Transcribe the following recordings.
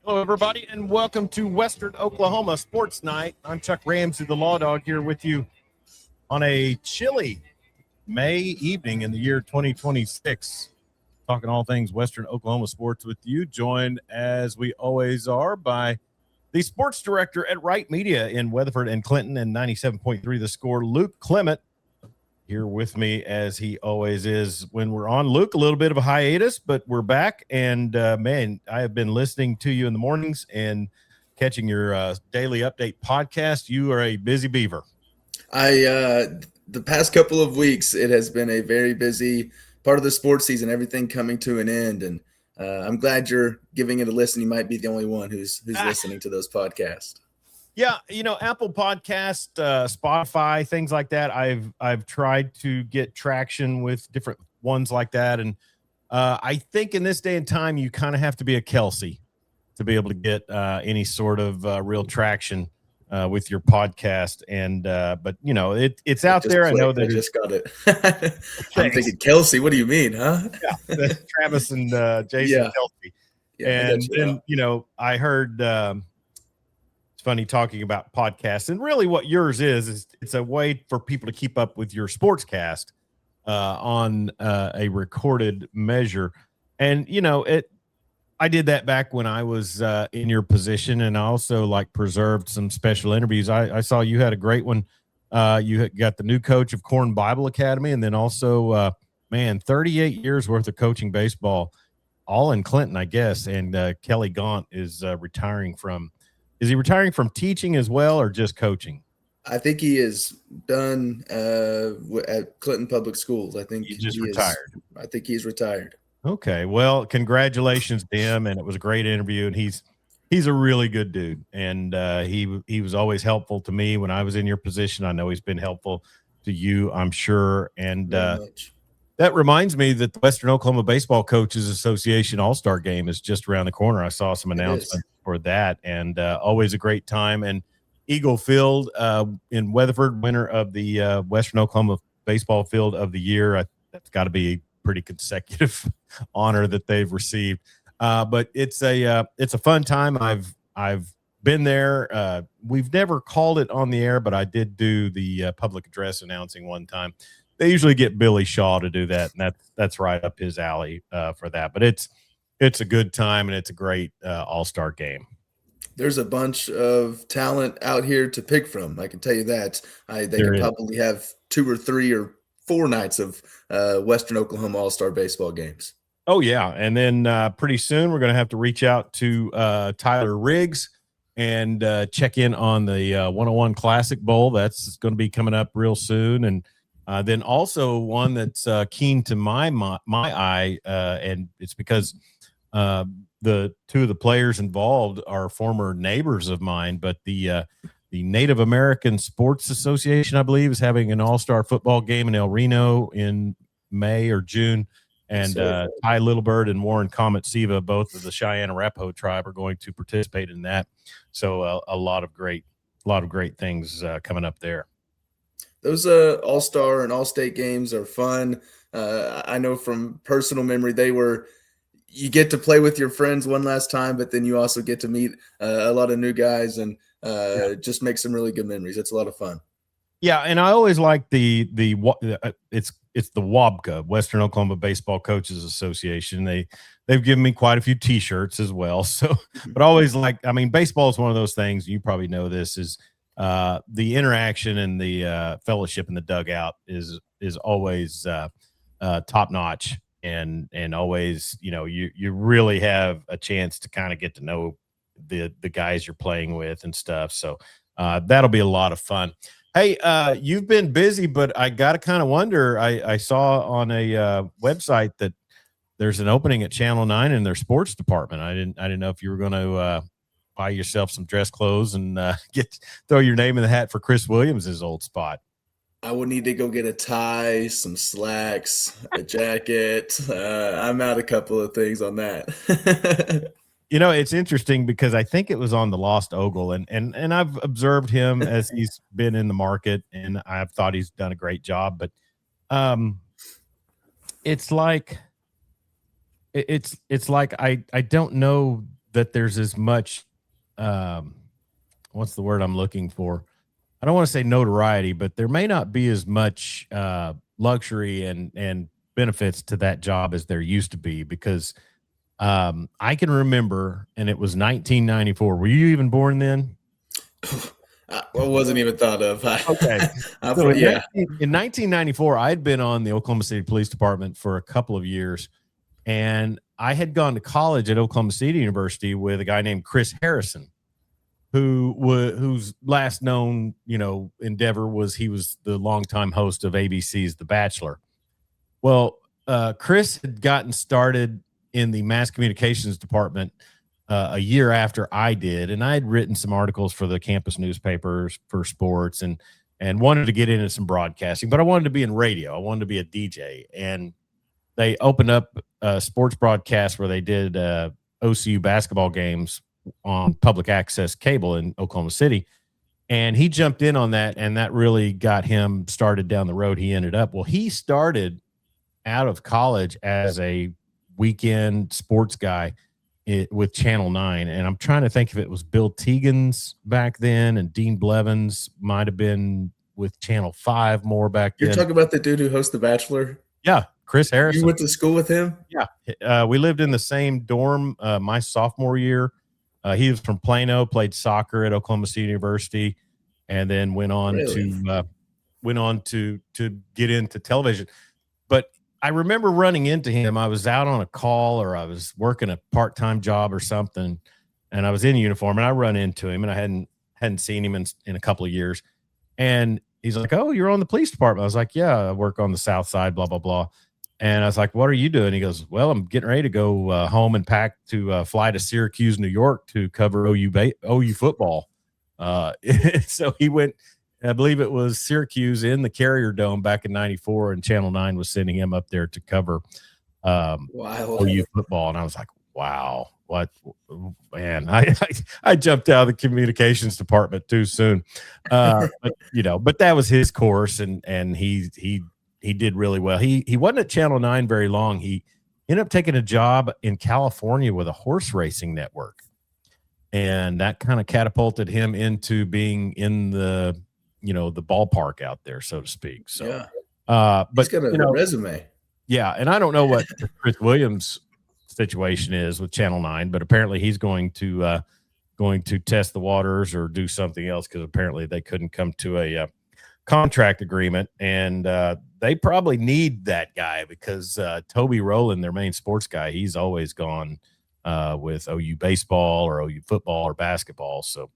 Hello, everybody, and welcome to Western Oklahoma Sports Night. I'm Chuck Ramsey, the Lawdog, here with you on a chilly May evening in the year 2026, talking all things Western Oklahoma sports with you, joined as we always are by the sports director at Wright Media in Weatherford and Clinton and 97.3 The Score, Luke Clement, here with me as he always is when we're on. Luke, a little bit of a hiatus, but we're back. And man, I have been listening to you in the mornings and catching your daily update podcast. You are a busy beaver. The past couple of weeks, it has been a very busy part of the sports season, everything coming to an end. And I'm glad you're giving it a listen. You might be the only one who's listening to those podcasts. Yeah, Apple Podcast, Spotify, things like that. I've tried to get traction with different ones like that, and I think in this day and time, you kind of have to be a Kelsey to be able to get any sort of real traction with your podcast. And but it's out there. I know that I just got it. I'm thinking Kelsey. What do you mean, huh? Yeah, Travis and Jason Kelsey. Yeah, and then I heard. Funny talking about podcasts, and really what yours is it's a way for people to keep up with your sportscast on a recorded measure. And I did that back when I was in your position, and I also preserved some special interviews. I saw you had a great one. You got the new coach of Corn Bible Academy, and then also 38 years worth of coaching baseball, all in Clinton, I guess. And Kelly Gaunt is retiring from. Is he retiring from teaching as well, or just coaching? I think he is done at Clinton Public Schools. I think he just retired. I think he's retired. Okay, well, congratulations to him, and it was a great interview. And he's a really good dude, and he was always helpful to me when I was in your position. I know he's been helpful to you, I'm sure. And that reminds me that the Western Oklahoma Baseball Coaches Association All-Star Game is just around the corner. I saw some announcements for that, and always a great time. And Eagle Field in Weatherford, winner of the Western Oklahoma Baseball Field of the Year. That's got to be a pretty consecutive honor that they've received. But it's a fun time. I've been there. We've never called it on the air, but I did do the public address announcing one time. They usually get Billy Shaw to do that, and that's right up his alley for that. But it's a good time, and it's a great all-star game. There's a bunch of talent out here to pick from. I can tell you that. They could probably have 2 or 3 or 4 nights of Western Oklahoma all-star baseball games. Oh, yeah. And then pretty soon we're going to have to reach out to Tyler Riggs and check in on the 101 Classic Bowl. That's going to be coming up real soon. And then also one that's keen to my eye, and it's because the 2 of the players involved are former neighbors of mine. But the Native American Sports Association, I believe, is having an all-star football game in El Reno in May or June. And Ty Littlebird and Warren Comet Siva, both of the Cheyenne Arapaho tribe, are going to participate in that. So a lot of great things coming up there. Those all-star and all-state games are fun. I know from personal memory, you get to play with your friends one last time, but then you also get to meet a lot of new guys and just make some really good memories. It's a lot of fun. Yeah, and I always like it's the WOBCA, Western Oklahoma Baseball Coaches Association. They've given me quite a few T-shirts as well. So, but always baseball is one of those things. You probably know this is. The interaction and the fellowship in the dugout is always top notch, and always you really have a chance to kind of get to know the guys you're playing with and stuff. So that'll be a lot of fun. Hey, you've been busy, but I got to kind of wonder. I saw on a website that there's an opening at Channel 9 in their sports department. I didn't know if you were going to buy yourself some dress clothes and throw your name in the hat for Chris Williams' old spot. I would need to go get a tie, some slacks, a jacket. I'm out a couple of things on that. It's interesting because I think it was on the Lost Ogle, and I've observed him as he's been in the market, and I've thought he's done a great job. But it's like I don't know that there's as much, what's the word I'm looking for? I don't want to say notoriety, but there may not be as much luxury and benefits to that job as there used to be, because I can remember, and it was 1994. Were you even born then? I wasn't even thought of. Okay. So Yeah. in 1994, I had been on the Oklahoma City Police Department for a couple of years, and I had gone to college at Oklahoma City University with a guy named Chris Harrison, whose last known, endeavor was he was the longtime host of ABC's The Bachelor. Well, Chris had gotten started in the mass communications department a year after I did, and I had written some articles for the campus newspapers for sports, and wanted to get into some broadcasting, but I wanted to be in radio. I wanted to be a DJ, and they opened up a sports broadcast where they did OCU basketball games on public access cable in Oklahoma City. And he jumped in on that, and that really got him started down the road he ended up. Well, he started out of college as a weekend sports guy with Channel 9. And I'm trying to think if it was Bill Tegan's back then, and Dean Blevins might have been with Channel 5 more back then. You're talking about the dude who hosts The Bachelor? Yeah, Chris Harrison. You went to school with him? Yeah. We lived in the same dorm my sophomore year. He was from Plano, played soccer at Oklahoma City University, and then went on to get into television. But I remember running into him. I was out on a call, or I was working a part-time job or something, and I was in uniform, and I run into him, and I hadn't seen him in a couple of years. And he's like, "Oh, you're on the police department." I was like, "Yeah, I work on the south side, blah, blah, blah." And I was like, "What are you doing?" He goes, "Well, I'm getting ready to go home and pack to fly to Syracuse, New York to cover OU football." So he went, I believe it was Syracuse in the Carrier Dome back in '94, and Channel 9 was sending him up there to cover OU football. And I was like, wow, what, man, I jumped out of the communications department too soon. But that was his course, and he did really well. He wasn't at Channel 9 very long. He ended up taking a job in California with a horse racing network, and that kind of catapulted him into being in the ballpark out there, so to speak. So, yeah. But he's got a resume. Yeah, and I don't know what Chris Williams' situation is with Channel 9, but apparently he's going to test the waters or do something else, because apparently they couldn't come to a contract agreement, and they probably need that guy, because Toby Rowland, their main sports guy, he's always gone with OU baseball or OU football or basketball. So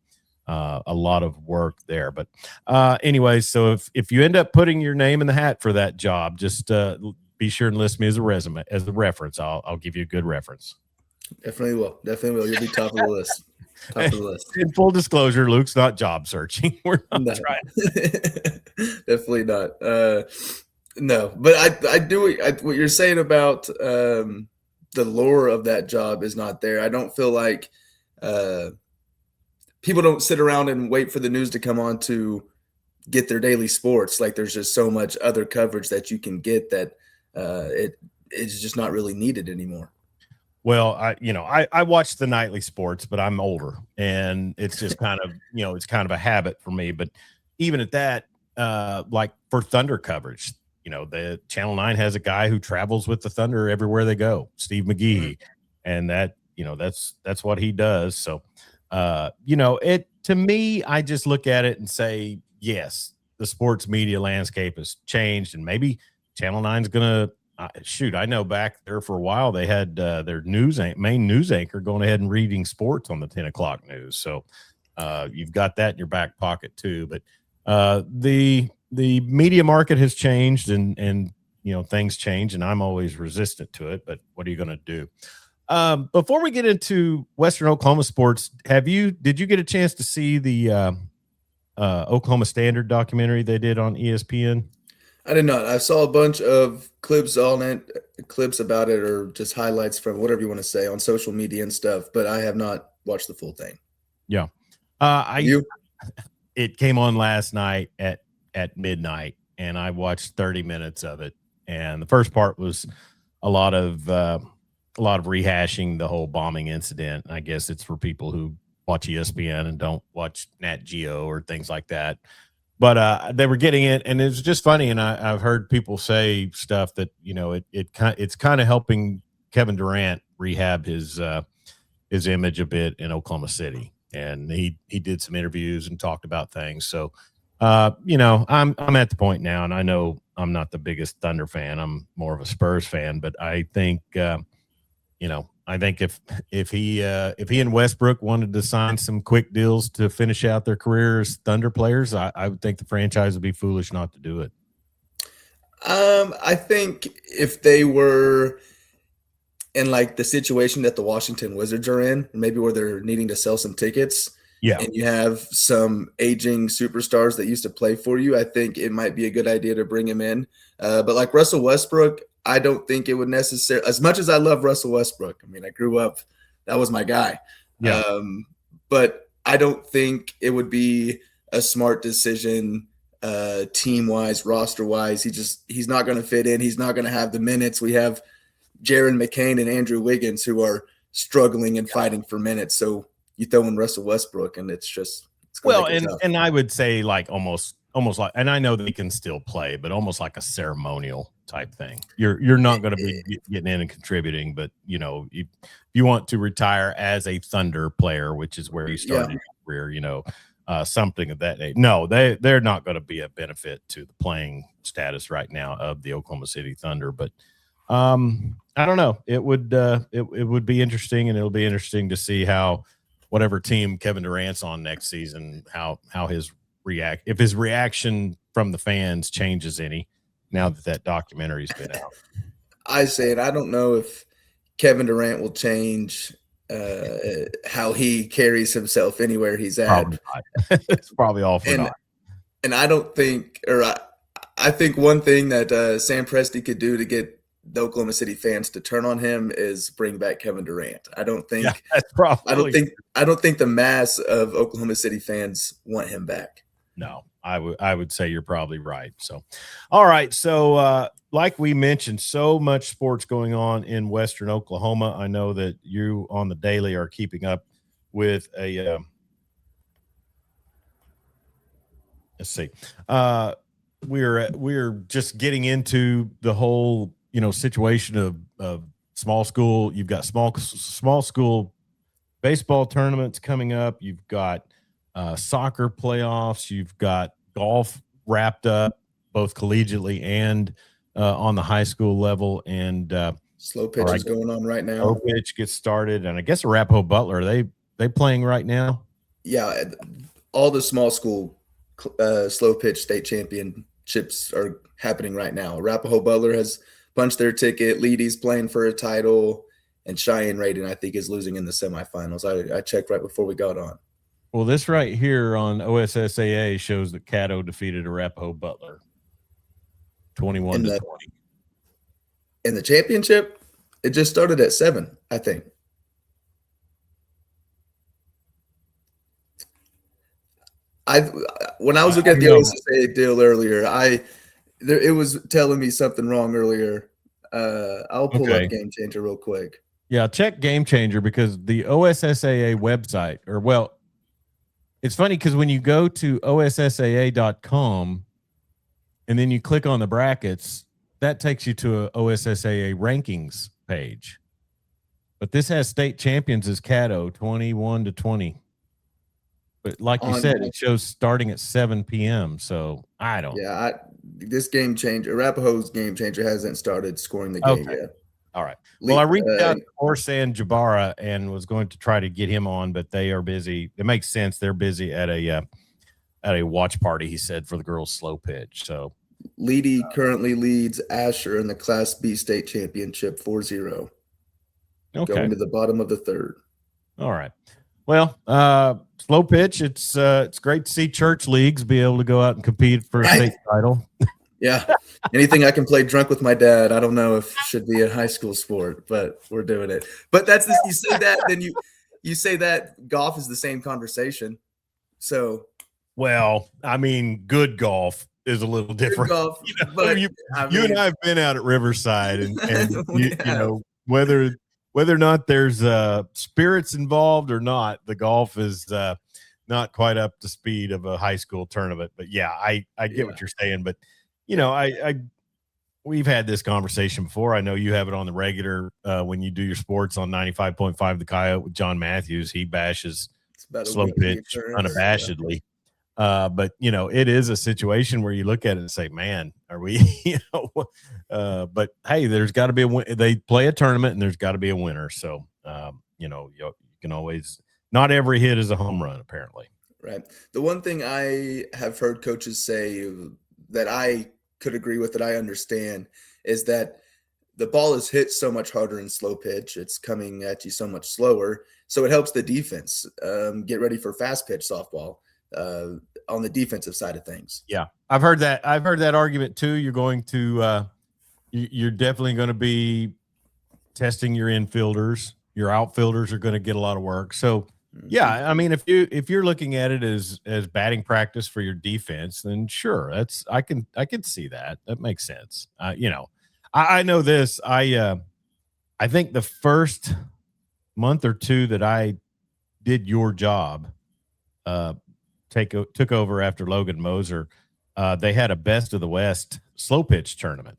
a lot of work there. But anyway, so if you end up putting your name in the hat for that job, just be sure and list me as a reference. I'll give you a good reference. Definitely will. You'll be top of the list. In full disclosure, Luke's not job searching. We're not trying. Definitely not. No, but I do what you're saying about the lore of that job is not there. I don't feel like people don't sit around and wait for the news to come on to get their daily sports. Like, there's just so much other coverage that you can get that it's just not really needed anymore. Well, I watch the nightly sports, but I'm older, and it's just kind of, it's kind of a habit for me. But even at that, like for Thunder coverage, the Channel 9 has a guy who travels with the Thunder everywhere they go, Steve McGee, and that, that's what he does. So, to me, I just look at it and say, yes, the sports media landscape has changed, and maybe Channel 9's going to, I know back there for a while they had their main news anchor going ahead and reading sports on the 10 o'clock news. So you've got that in your back pocket too. But the media market has changed, and things change, and I'm always resistant to it. But what are you going to do? Before we get into Western Oklahoma sports, did you get a chance to see the Oklahoma Standard documentary they did on ESPN? I did not. I saw a bunch of clips about it, or just highlights from whatever you want to say on social media and stuff, but I have not watched the full thing. Yeah. It came on last night at midnight, and I watched 30 minutes of it. And the first part was a lot of a lot of rehashing the whole bombing incident. I guess it's for people who watch ESPN and don't watch Nat Geo or things like that. But they were getting it, and it's just funny. And I've heard people say stuff that, you know, it's kind of helping Kevin Durant rehab his image a bit in Oklahoma City. And he did some interviews and talked about things. So, you know, I'm at the point now, and I know I'm not the biggest Thunder fan. I'm more of a Spurs fan, but I think, you know, I think if he and Westbrook wanted to sign some quick deals to finish out their career as Thunder players, I would think the franchise would be foolish not to do it. I think if they were in like the situation that the Washington Wizards are in, maybe where they're needing to sell some tickets, yeah, and you have some aging superstars that used to play for you, I think it might be a good idea to bring him in. But like Russell Westbrook, I don't think it would necessarily, as much as I love Russell Westbrook. I mean, I grew up, that was my guy. Yeah. But I don't think it would be a smart decision team-wise, roster-wise. He's not going to fit in. He's not going to have the minutes. We have Jaron McCain and Andrew Wiggins who are struggling and fighting for minutes. So you throw in Russell Westbrook, and it's well, and I would say like almost like, and I know that he can still play, but almost like a ceremonial type thing. You're not going to be getting in and contributing, but you know, if you want to retire as a Thunder player, which is where you started your career, you know, something of that nature. No, they're not going to be a benefit to the playing status right now of the Oklahoma City Thunder, but I don't know. It would be interesting, and it'll be interesting to see how whatever team Kevin Durant's on next season, how if his reaction from the fans changes any now that documentary's been out. I say it. I don't know if Kevin Durant will change how he carries himself anywhere he's at. It's probably all for naught. And I don't think, or I think one thing that Sam Presti could do to get the Oklahoma City fans to turn on him is bring back Kevin Durant. I don't think that's probably. I don't think the mass of Oklahoma City fans want him back. No, I would say you're probably right. So, all right. So, like we mentioned, so much sports going on in Western Oklahoma. I know that you on the daily are keeping up with a. Let's see. We're just getting into the whole, you know, situation of small school. You've got small school baseball tournaments coming up. You've got soccer playoffs. You've got golf wrapped up, both collegiately and on the high school level. And slow pitch is going on right now. Slow pitch gets started, and I guess Arapahoe Butler, are they playing right now? Yeah, all the small school slow pitch state championships are happening right now. Arapahoe Butler has punched their ticket. Leedy's playing for a title, and Cheyenne Raiden, I think, is losing in the semifinals. I checked right before we got on. Well, this right here on OSSAA shows that Caddo defeated Arapahoe Butler 21-20. In the championship, it just started at 7, I think. When I was looking at the OSSAA deal earlier, it was telling me something wrong earlier. I'll pull up Game Changer real quick. Yeah, check Game Changer, because the OSSAA website, it's funny because when you go to OSSAA.com and then you click on the brackets, that takes you to a OSSAA rankings page. But this has state champions as Caddo 21-20. But like you said, it shows starting at 7 p.m. So I don't. Yeah, this Game Changer, Arapahoe's Game Changer hasn't started scoring the game yet. All right. Well, I reached out to Orsan Jabara and was going to try to get him on, but they are busy. It makes sense. They're busy at a watch party, he said, for the girls' slow pitch. So Leedy currently leads Asher in the Class B state championship 4-0. Okay. Going to the bottom of the third. All right. Well, slow pitch. It's great to see church leagues be able to go out and compete for a state title. Yeah. Anything I can play drunk with my dad. I don't know if it should be a high school sport, but we're doing it. But that's this. You say that, then you say that golf is the same conversation. So, well, I mean, good golf is a little different. Golf, you and I have been out at Riverside, and you know, whether whether or not there's spirits involved or not, the golf is not quite up to speed of a high school tournament. But yeah, I get what you're saying. But you know, we've had this conversation before. I know you have it on the regular when you do your sports on 95.5 The Coyote with John Matthews. He bashes slow pitch unabashedly. But you know, it is a situation where you look at it and say, man, are we, but hey, there's got to be a win. They play a tournament and there's got to be a winner. So, you know, you can always, not every hit is a home run, apparently. Right. The one thing I have heard coaches say that I could agree with, that I understand, is that the ball is hit so much harder in slow pitch. It's coming at you so much slower. So it helps the defense get ready for fast pitch softball. On the defensive side of things. Yeah. I've heard that argument too. You're going to you're definitely going to be testing your infielders. Your outfielders are going to get a lot of work. So yeah, I mean, if you're looking at it as batting practice for your defense, then sure, I can see that. That makes sense. You know, I know this. I think the first month or two that I did your job, took over after Logan Moser, they had a best of the West slow pitch tournament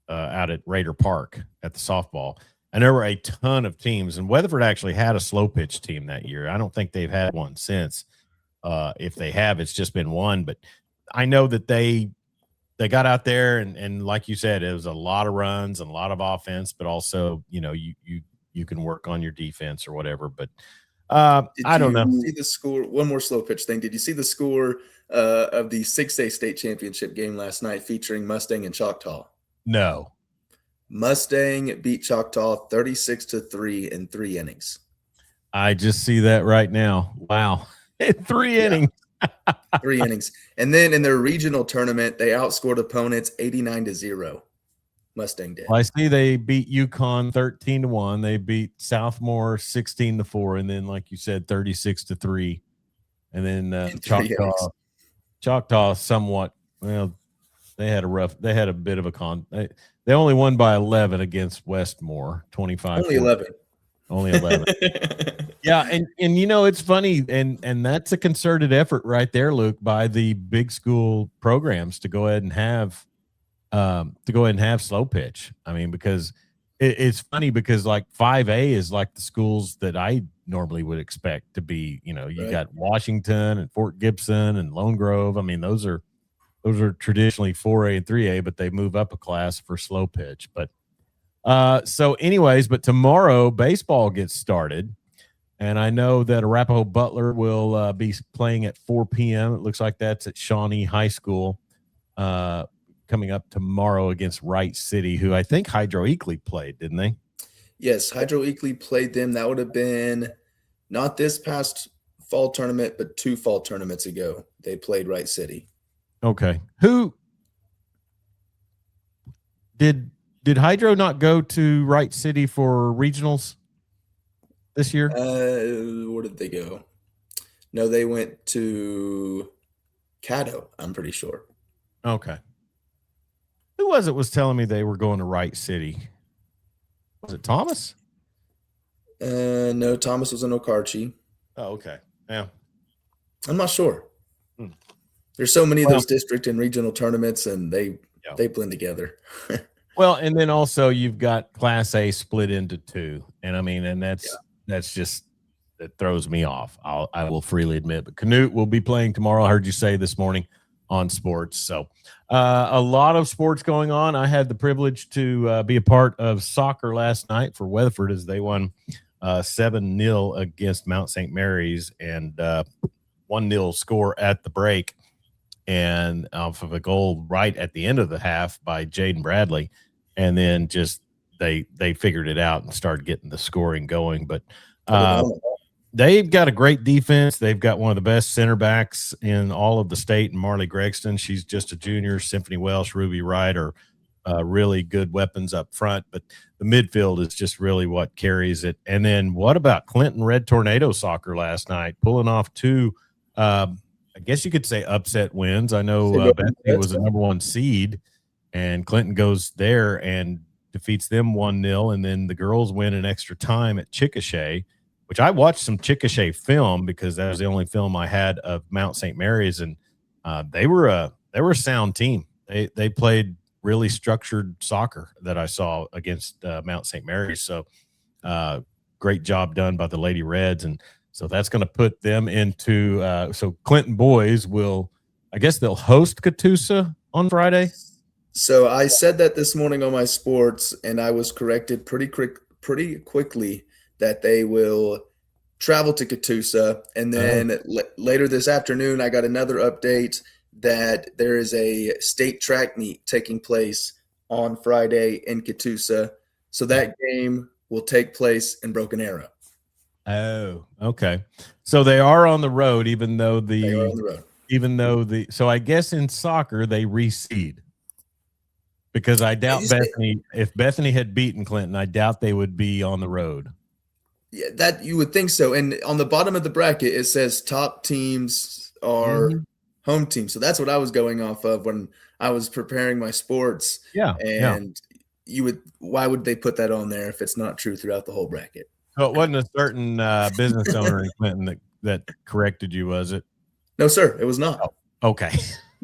out at Raider Park at the softball. And there were a ton of teams, and Weatherford actually had a slow pitch team that year. I don't think they've had one since. If they have, it's just been one. But I know that they got out there and like you said, it was a lot of runs and a lot of offense, but also, you know, you can work on your defense or whatever. But I don't know. See the score? One more slow pitch thing. Did you see the score of the 6A state championship game last night featuring Mustang and Choctaw? No. Mustang beat Choctaw 36-3 in 3 innings. I just see that right now. Wow. 3 innings. 3 innings. And then in their regional tournament, they outscored opponents 89-0. Mustang did. Well, I see they beat UConn 13-1. They beat Southmore 16-4, and then, like you said, 36-3. And then Choctaw somewhat. Well, they had a bit of a they only won by 11 against Westmore, 25. Only 11. Only 11. Yeah, and you know, it's funny, and that's a concerted effort right there, Luke, by the big school programs to go ahead and have slow pitch. I mean, because it's funny because like 5A is like the schools that I normally would expect to be, you know, you got Washington and Fort Gibson and Lone Grove. I mean, those are traditionally 4A and 3A, but they move up a class for slow pitch. But so anyways, but tomorrow baseball gets started. And I know that Arapahoe Butler will be playing at 4 p.m. It looks like that's at Shawnee High School. Coming up tomorrow against Wright City, who I think Hydro Eakley played, didn't they? Yes, Hydro Eakley played them. That would have been not this past fall tournament, but 2 fall tournaments ago. They played Wright City. Okay. Who did Hydro not go to Wright City for regionals this year? Where did they go? No, they went to Caddo, I'm pretty sure. Okay. Who was telling me they were going to Wright City? Was it Thomas? No, Thomas was in Okarche. Oh, okay. Yeah. I'm not sure. There's so many of those district and regional tournaments, and they blend together. Well, and then also you've got Class A split into 2, and I mean, and that's just, that throws me off. I will freely admit. But Canute will be playing tomorrow. I heard you say this morning on sports. So a lot of sports going on. I had the privilege to be a part of soccer last night for Weatherford as they won 7-0 against Mount St. Mary's, and 1-0 score at the break, and off of a goal right at the end of the half by Jaden Bradley. And then just they figured it out and started getting the scoring going. But they've got a great defense. They've got one of the best center backs in all of the state, and Marley Gregston. She's just a junior. Symphony Welsh, Ruby Wright are really good weapons up front. But the midfield is just really what carries it. And then what about Clinton Red Tornado soccer last night, pulling off 2 I guess you could say upset wins. I know Bethany was the #1 seed, and Clinton goes there and defeats them 1-0, and then the girls win in extra time at Chickasha, which I watched some Chickasha film because that was the only film I had of Mount St. Mary's, and they were a sound team. They played really structured soccer that I saw against Mount St. Mary's. So great job done by the Lady Reds, and so that's going to put them into so Clinton boys will, I guess they'll host Catoosa on Friday. So I said that this morning on my sports, and I was corrected pretty quickly that they will travel to Catoosa. And then later this afternoon, I got another update that there is a state track meet taking place on Friday in Catoosa. So that game will take place in Broken Arrow. Oh, okay. So they are on the road, even though They are on the road. So I guess in soccer they reseed. Because I doubt if Bethany had beaten Clinton, I doubt they would be on the road. Yeah, that you would think so. And on the bottom of the bracket, it says top teams are home teams. So that's what I was going off of when I was preparing my sports. Yeah. And why would they put that on there if it's not true throughout the whole bracket? So it wasn't a certain business owner in Clinton that corrected you, was it? No, sir. It was not. Oh, okay.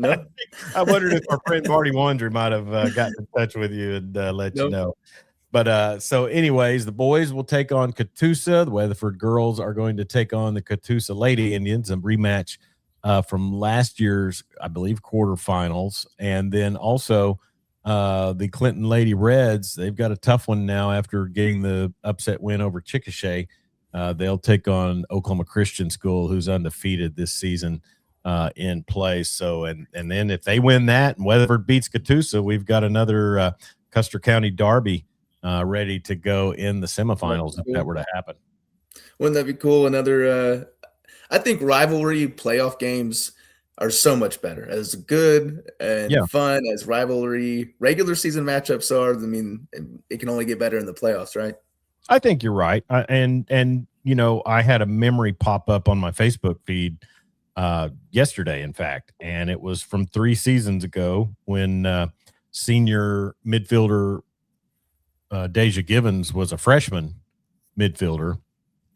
No. I wondered if our friend Marty Wandry might have gotten in touch with you and let you know. But so anyways, the boys will take on Catoosa. The Weatherford girls are going to take on the Catoosa Lady Indians, a rematch from last year's, I believe, quarterfinals. And then also the Clinton Lady Reds, they've got a tough one now after getting the upset win over Chickasha. They'll take on Oklahoma Christian School, who's undefeated this season in play. So, and then if they win that and Weatherford beats Catoosa, we've got another Custer County derby ready to go in the semifinals if that were to happen. Wouldn't that be cool? Another, I think rivalry playoff games are so much better, as good and fun as rivalry regular season matchups are. I mean, it can only get better in the playoffs, right? I think you're right. And you know, I had a memory pop up on my Facebook feed yesterday, in fact, and it was from 3 seasons ago when senior midfielder Deja Givens was a freshman midfielder,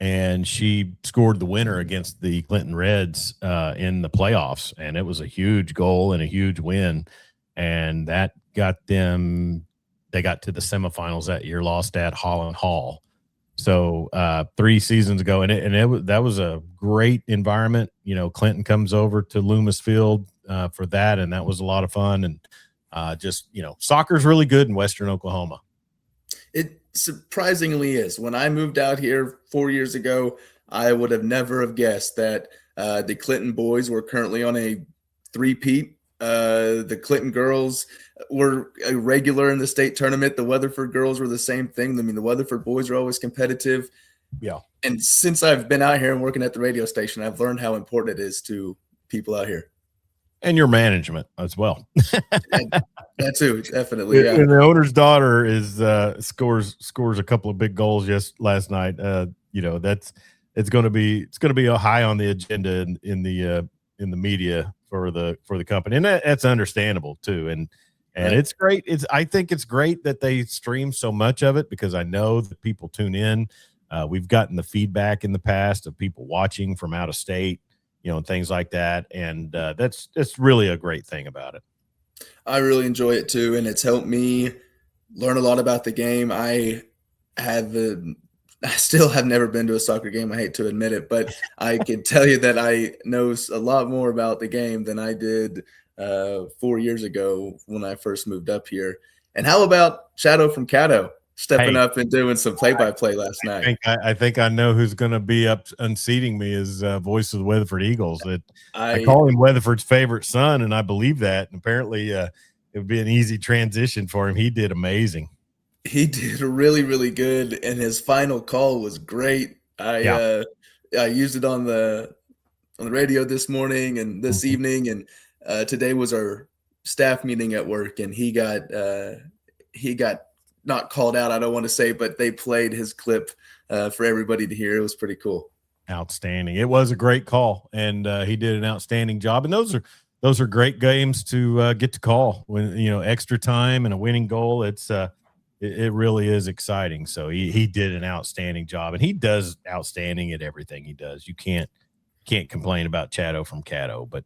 and she scored the winner against the Clinton Reds in the playoffs, and it was a huge goal and a huge win, and that got them. They got to the semifinals that year, lost at Holland Hall. So 3 seasons ago, that was a great environment. You know, Clinton comes over to Loomis Field for that, and that was a lot of fun. And just, you know, soccer's really good in Western Oklahoma. It surprisingly is. When I moved out here 4 years ago, I would have never have guessed that the Clinton boys were currently on a three-peat. The Clinton girls were a regular in the state tournament. The Weatherford girls were the same thing. I mean, the Weatherford boys are always competitive. Yeah. And since I've been out here and working at the radio station, I've learned how important it is to people out here. And your management as well. That too, definitely. Yeah. And the owner's daughter is scores a couple of big goals last night. You know, it's going to be a high on the agenda in the media for the company, and that's understandable too. And it's great. I think it's great that they stream so much of it because I know that people tune in. We've gotten the feedback in the past of people watching from out of state, you know, and things like that. And that's really a great thing about it. I really enjoy it too. And it's helped me learn a lot about the game. I still have never been to a soccer game. I hate to admit it, but I can tell you that I know a lot more about the game than I did 4 years ago when I first moved up here. And how about Shadow from Caddo stepping up and doing some play-by-play last night? I think I know who's going to be up unseating me as voice of the Weatherford Eagles. I call him Weatherford's favorite son, and I believe that. And apparently it would be an easy transition for him. He did amazing. He did really, really good, and his final call was great. I used it on the radio this morning and this evening, and today was our staff meeting at work, and he got not called out, I don't want to say, but they played his clip for everybody to hear. It was pretty cool. Outstanding. It was a great call, and he did an outstanding job. And those are great games to get to call when, you know, extra time and a winning goal. It's it really is exciting. So he did an outstanding job, and he does outstanding at everything he does. You can't complain about Chado from Caddo. But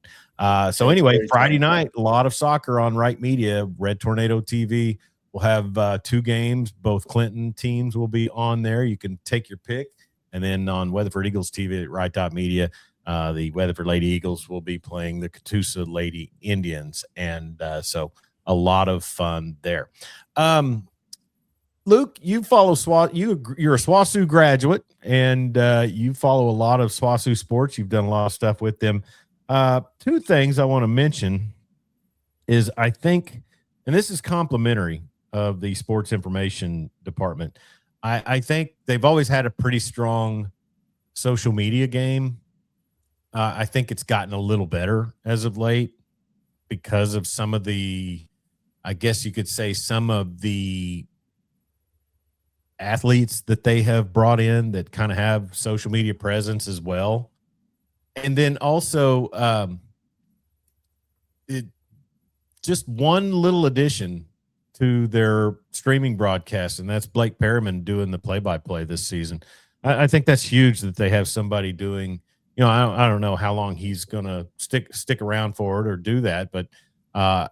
so anyway, Friday night, a lot of soccer on Wright Media. Red Tornado TV will have 2 games. Both Clinton teams will be on there. You can take your pick. And then on Weatherford Eagles TV at Wright Media, the Weatherford Lady Eagles will be playing the Catoosa Lady Indians. And so a lot of fun there. Luke, you follow you're a SWOSU graduate, and you follow a lot of SWOSU sports. You've done a lot of stuff with them. 2 things I want to mention is, I think, and this is complimentary of the sports information department, I think they've always had a pretty strong social media game. I think it's gotten a little better as of late because of some of the, I guess you could say, some of the athletes that they have brought in that kind of have social media presence as well. And then also just one little addition to their streaming broadcast, and that's Blake Perriman doing the play-by-play this season. I think that's huge that they have somebody doing, I don't know how long he's going to stick around for it or do that, but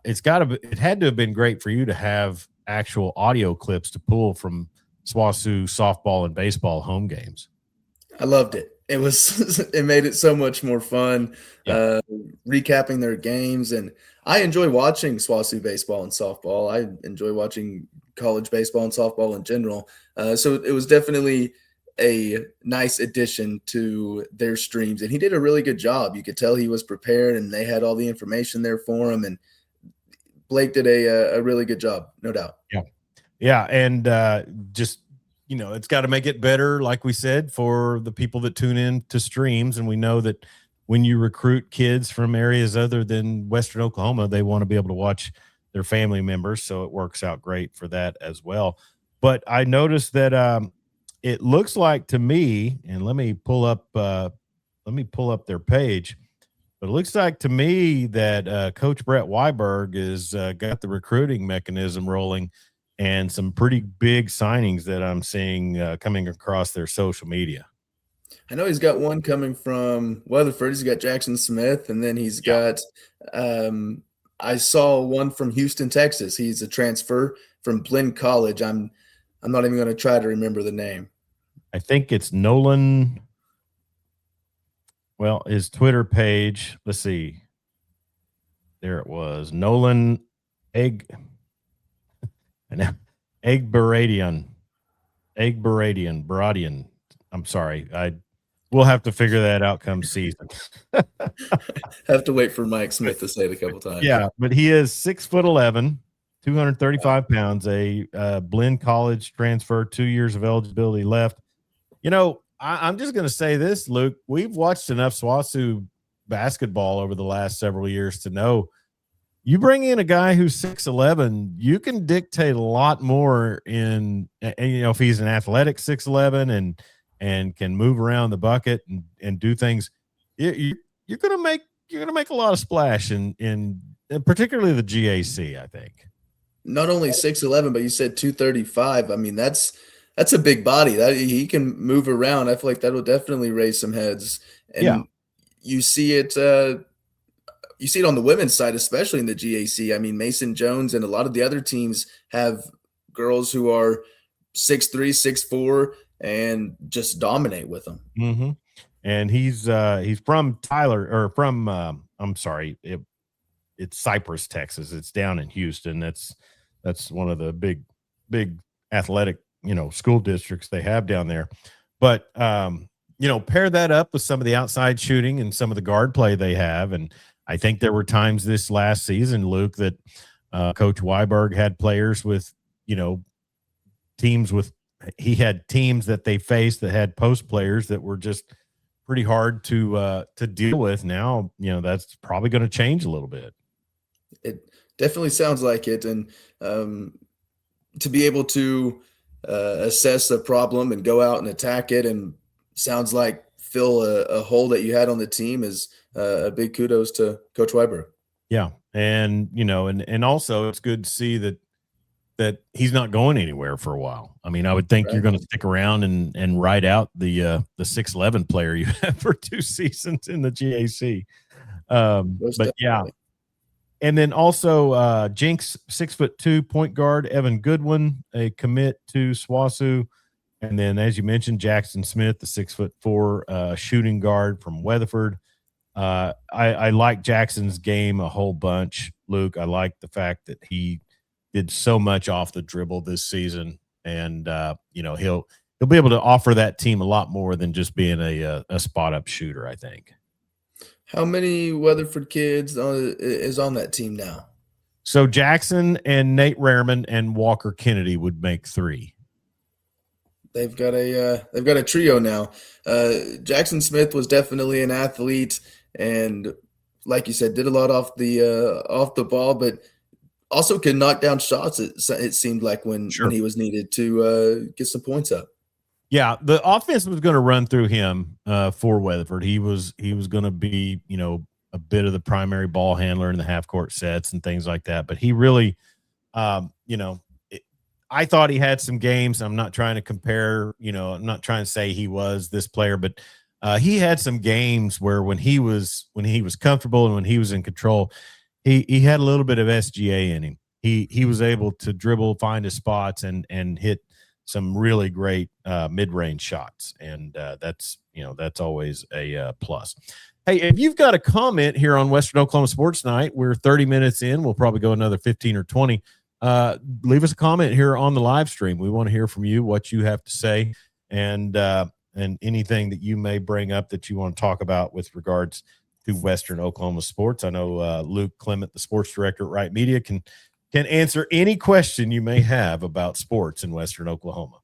it had to have been great for you to have actual audio clips to pull from SWOSU softball and baseball home games. I loved it. It made it so much more fun, recapping their games. And I enjoy watching SWOSU baseball and softball. I enjoy watching college baseball and softball in general. So it was definitely a nice addition to their streams. And he did a really good job. You could tell he was prepared, and they had all the information there for him. And Blake did a really good job, no doubt. Yeah. Yeah. And just, it's got to make it better, like we said, for the people that tune in to streams. And we know that when you recruit kids from areas other than Western Oklahoma, they want to be able to watch their family members. So it works out great for that as well. But I noticed that it looks like to me, and let me pull up their page. But it looks like to me that Coach Brett Weiberg has got the recruiting mechanism rolling, and some pretty big signings that I'm seeing coming across their social media. I know he's got one coming from Weatherford. He's got Jackson Smith, and then he's got I saw one from Houston, Texas. He's a transfer from Blinn College. I'm not even going to try to remember the name. I think it's Nolan. Well, his Twitter page, let's see. There it was. Nolan Baradian. I'm sorry. We'll have to figure that out come season. Have to wait for Mike Smith to say it a couple times. Yeah, but he is 6'11", 235 pounds, a Blinn College transfer, 2 years of eligibility left. I'm just going to say this, Luke. We've watched enough SWOSU basketball over the last several years to know you bring in a guy who's 6'11", you can dictate a lot more and if he's an athletic 6'11" and can move around the bucket and do things, you're going to make a lot of splash in particularly the GAC, I think. Not only 6'11", but you said 235. I mean, that's a big body. That he can move around. I feel like that will definitely raise some heads. And you see it on the women's side, especially in the GAC. I mean, Mason Jones and a lot of the other teams have girls who are 6'3", 6'4", and just dominate with them. Mm-hmm. And he's from it's Cypress, Texas. It's down in Houston. That's one of the big athletic, school districts they have down there. But, pair that up with some of the outside shooting and some of the guard play they have. And I think there were times this last season, Luke, that Coach Weiberg had players with, he had teams that they faced that had post players that were just pretty hard to deal with. Now, that's probably going to change a little bit. It definitely sounds like it. And to be able to assess a problem and go out and attack it, and sounds like fill a hole that you had on the team, is a big kudos to Coach Weiberg. Yeah. And, and also it's good to see that that he's not going anywhere for a while. I mean, I would think Right. you're going to stick around and ride out the 6'11" player you have for 2 seasons in the GAC. But yeah. And then also Jinx, 6'2" point guard, Evan Goodwin, a commit to SWASU. And then, as you mentioned, Jackson Smith, the 6'4" shooting guard from Weatherford. I like Jackson's game a whole bunch, Luke. I like the fact that he did so much off the dribble this season, and he'll be able to offer that team a lot more than just being a spot up shooter, I think. How many Weatherford kids is on that team now? So Jackson and Nate Rareman and Walker Kennedy would make 3. They've got a trio now. Jackson Smith was definitely an athlete, and like you said, did a lot off the ball, but also can knock down shots. It seemed like when he was needed to get some points up. Yeah, the offense was going to run through him for Weatherford. He was going to be, a bit of the primary ball handler in the half court sets and things like that. But he really, I thought he had some games. I'm not trying to compare, I'm not trying to say he was this player, but he had some games where when he was comfortable and when he was in control, he had a little bit of SGA in him. He was able to dribble, find his spots, and hit some really great mid-range shots, and that's always a plus. Hey, if you've got a comment here on Western Oklahoma Sports Night, we're 30 minutes in. We'll probably go another 15 or 20. Leave us a comment here on the live stream. We want to hear from you, what you have to say, and anything that you may bring up that you want to talk about with regards to Western Oklahoma sports. I know Luke Clement, the sports director at Wright Media, can answer any question you may have about sports in Western Oklahoma.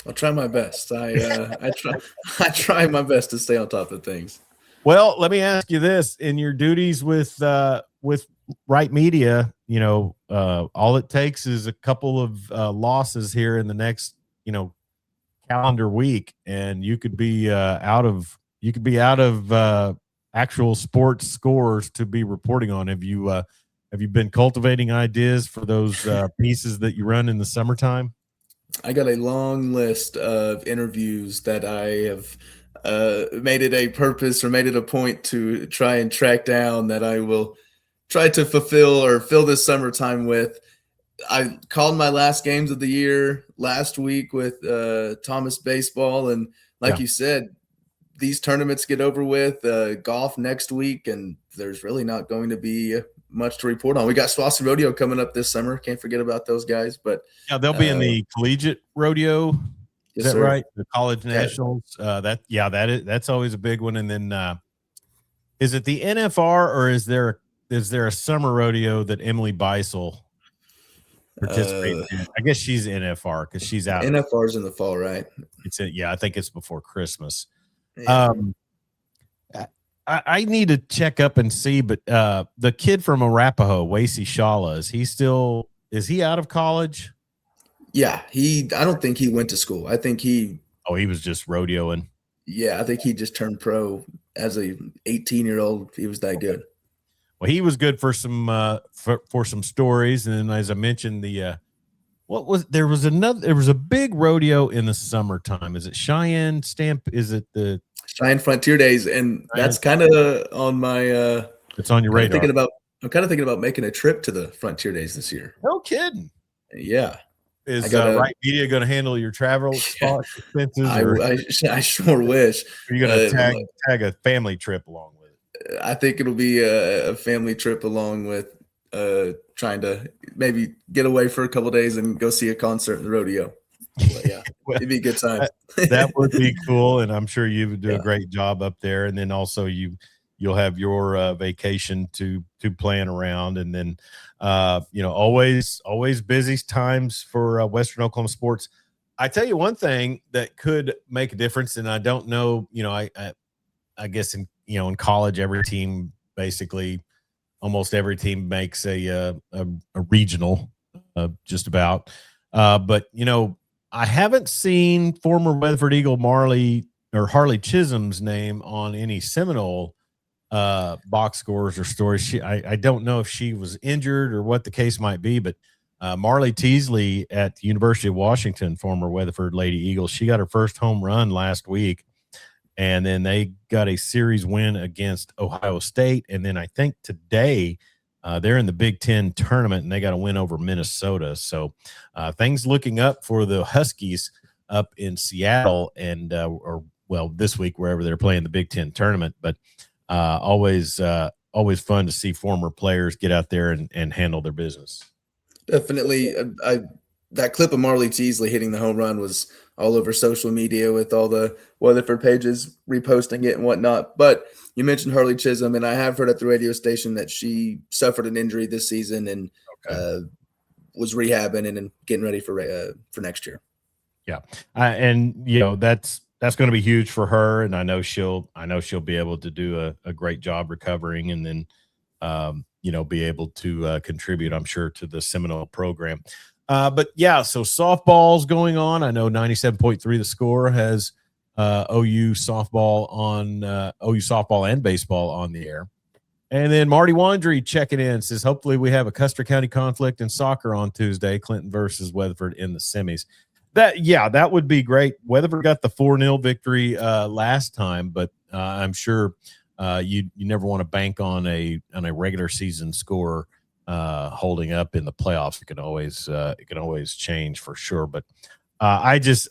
I'll try my best. I try my best to stay on top of things. Well, let me ask you this: in your duties with Wright Media, all it takes is a couple of losses here in the next, calendar week, and you could be out of actual sports scores to be reporting on. Have you been cultivating ideas for those pieces that you run in the summertime? I got a long list of interviews that I have made it a purpose or made it a point to try and track down that I will try to fulfill or fill this summertime with. I called my last games of the year last week with Thomas Baseball, and like you said, these tournaments get over with, golf next week, and there's really not going to be much to report on. We got SWASU Rodeo coming up this summer. Can't forget about those guys. But yeah, they'll be in the collegiate rodeo. Is that right? The college nationals. That's always a big one. And then is it the NFR, or is there a summer rodeo that Emily Beisel participates in? I guess she's NFR because she's out. NFR's in the fall, right? I think it's before Christmas. Yeah. I need to check up and see, but the kid from Arapahoe, Wasey Shala, is he out of college? Yeah, I don't think he went to school. I think he was just rodeoing. Yeah, I think he just turned pro as a 18-year-old. He was that good. Well, he was good for some for some stories, and then as I mentioned, there was a big rodeo in the summertime. Is it Cheyenne Stamp? Is it the Cheyenne Frontier Days? And that's kind of on my it's on your radar. I'm kind of thinking about making a trip to the Frontier Days this year. No kidding. Yeah. Is Wright Media going to handle your travel expenses? I sure wish. Are you going to tag a family trip along with it? I think it'll be a family trip along with trying to maybe get away for a couple of days and go see a concert in the rodeo. But yeah, it'd be a good time. That would be cool, and I'm sure you would do a great job up there. And then also you'll have your vacation to plan around, and then always busy times for Western Oklahoma sports. I tell you one thing that could make a difference, and I don't know, I guess in college, almost every team makes a regional, just about. But I haven't seen former Weatherford Eagle Harley Chisholm's name on any Seminole box scores or stories. I don't know if she was injured or what the case might be, but Marley Teasley at the University of Washington, former Weatherford Lady Eagles, she got her first home run last week, and then they got a series win against Ohio State. And then I think today they're in the Big Ten tournament, and they got a win over Minnesota. So things looking up for the Huskies up in Seattle, and this week wherever they're playing the Big Ten tournament. But always fun to see former players get out there and handle their business. Definitely. That clip of Marley Teasley hitting the home run was all over social media with all the Weatherford pages reposting it and whatnot. But you mentioned Harley Chisholm, and I have heard at the radio station that she suffered an injury this season and was rehabbing and getting ready for next year. Yeah, and that's going to be huge for her, and I know she'll be able to do a great job recovering, and then be able to contribute, I'm sure, to the Seminole program. But yeah, so softball's going on. I know 97.3 The Score has OU softball and baseball on the air. And then Marty Wandry checking in says, hopefully we have a Custer County conflict in soccer on Tuesday, Clinton versus Weatherford in the semis. That would be great. Weatherford got the 4-0 victory last time, but I'm sure you never want to bank on a regular season score holding up in the playoffs. It can always change for sure. But I just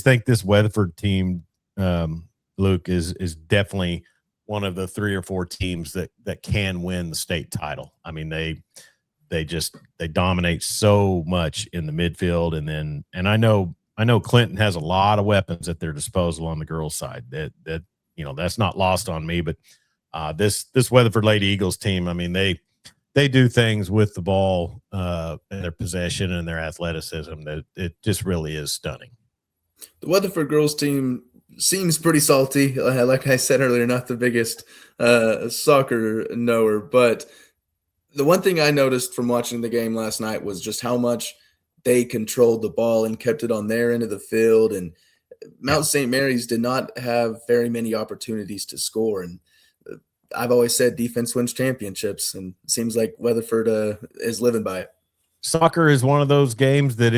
think this Weatherford team, Luke, is definitely one of the 3 or 4 teams that can win the state title. I mean, they dominate so much in the midfield, and I know Clinton has a lot of weapons at their disposal on the girls' side. That's not lost on me. But this Weatherford Lady Eagles team, I mean, they do things with the ball in their possession and their athleticism that it just really is stunning. The Weatherford girls team seems pretty salty. Like I said earlier, not the biggest soccer knower, but the one thing I noticed from watching the game last night was just how much they controlled the ball and kept it on their end of the field. And Mount St. Mary's did not have very many opportunities to score. And I've always said defense wins championships, and it seems like Weatherford is living by it. Soccer is one of those games that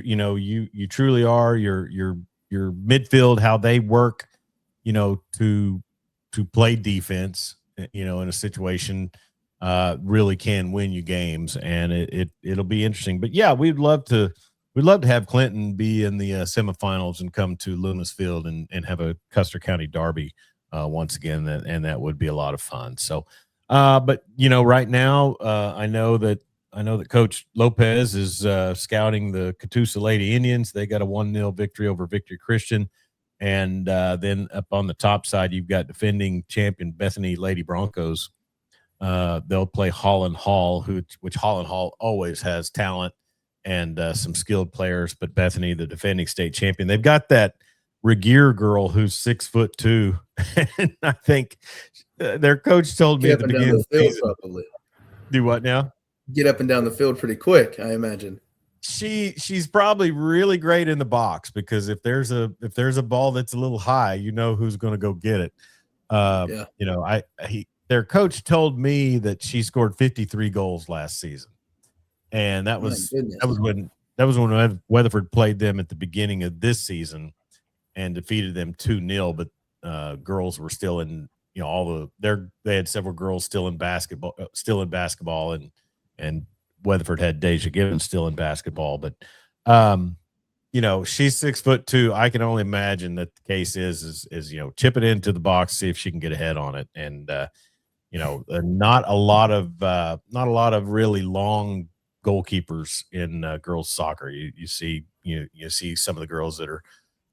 you truly are your midfield, how they work, to play defense, in a situation really can win you games, and it'll be interesting. But yeah, we'd love to have Clinton be in the semifinals and come to Loomis Field and have a Custer County derby once again, and that would be a lot of fun. So, but right now, I know that Coach Lopez is scouting the Catoosa Lady Indians. They got a 1-0 victory over Victory Christian, and then up on the top side, you've got defending champion Bethany Lady Broncos. They'll play Holland Hall, which Holland Hall always has talent and some skilled players, but Bethany, the defending state champion, they've got that Regier girl who's 6'2", and I think their coach told me at the beginning of the season, probably. Do what now? Get up and down the field pretty quick, I imagine. She's probably really great in the box, because if there's a ball that's a little high, who's going to go get it. Their coach told me that she scored 53 goals last season, and that was when Weatherford played them at the beginning of this season and defeated them 2-0. But girls were still in, they had several girls still in basketball, and Weatherford had Deja Gibbons still in basketball. But she's 6'2". I can only imagine that the case is chip it into the box, see if she can get ahead on it, and not a lot of really long goalkeepers in girls soccer. You see some of the girls that are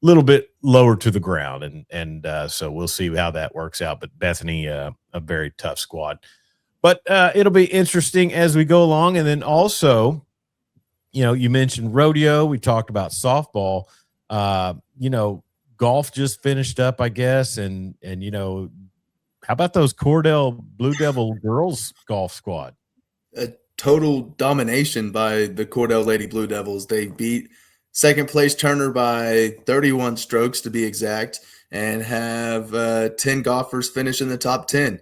a little bit lower to the ground, and so we'll see how that works out. But Bethany, a very tough squad. But it'll be interesting as we go along. And then also, you mentioned rodeo. We talked about softball. Golf just finished up, I guess, and how about those Cordell Blue Devil girls golf squad? A total domination by the Cordell Lady Blue Devils. They beat second place Turner by 31 strokes to be exact, and have 10 golfers finish in the top 10.